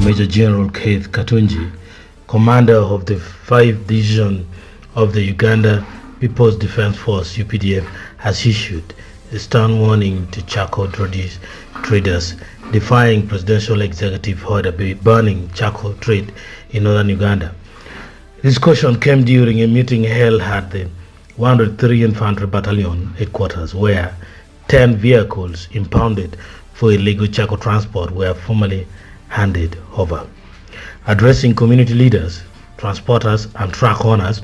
Major General Keith Katunji, commander of the 5th Division of the Uganda People's Defense Force (UPDF), has issued a stern warning to charcoal traders, defying presidential executive order banning charcoal trade in northern Uganda. This caution came during a meeting held at the 103 Infantry Battalion headquarters, where 10 vehicles impounded for illegal charcoal transport were formally handed over. Addressing community leaders, transporters, and truck owners,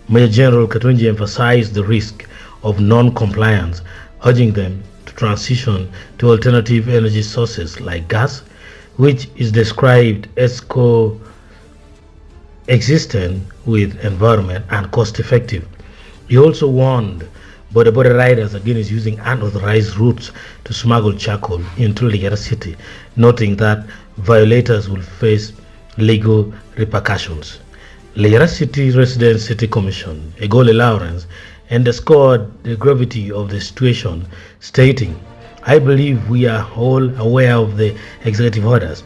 Major General Katunji emphasized the risk of non-compliance, urging them to transition to alternative energy sources like gas, which is described as coexistent with environment and cost-effective. He also warned border riders against using unauthorized routes to smuggle charcoal into Lagos City, noting that violators will face legal repercussions. Lagos City Resident City Commission, Acoli Lawrence, underscored the gravity of the situation, stating, "I believe we are all aware of the executive orders.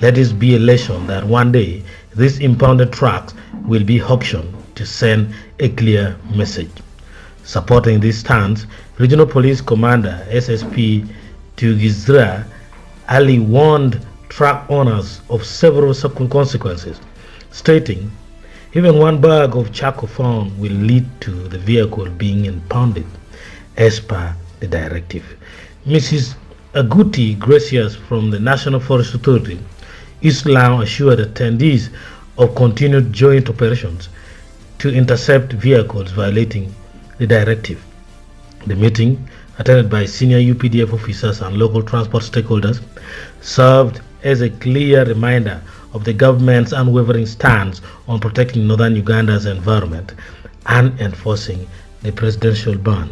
Let this be a lesson that one day these impounded trucks will be auctioned to send a clear message." Supporting this stance, Regional Police Commander SSP Tugizra Ali warned truck owners of several consequences, stating, "Even one bag of charcoal found will lead to the vehicle being impounded as per the directive." Mrs. Aguti Gracias from the National Forest Authority, Islam assured attendees of continued joint operations to intercept vehicles violating the directive. The meeting, attended by senior UPDF officers and local transport stakeholders, served as a clear reminder of the government's unwavering stance on protecting northern Uganda's environment and enforcing the presidential ban.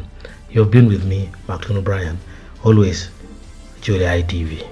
You have been with me, Martin O'Brien, always Julia ITV.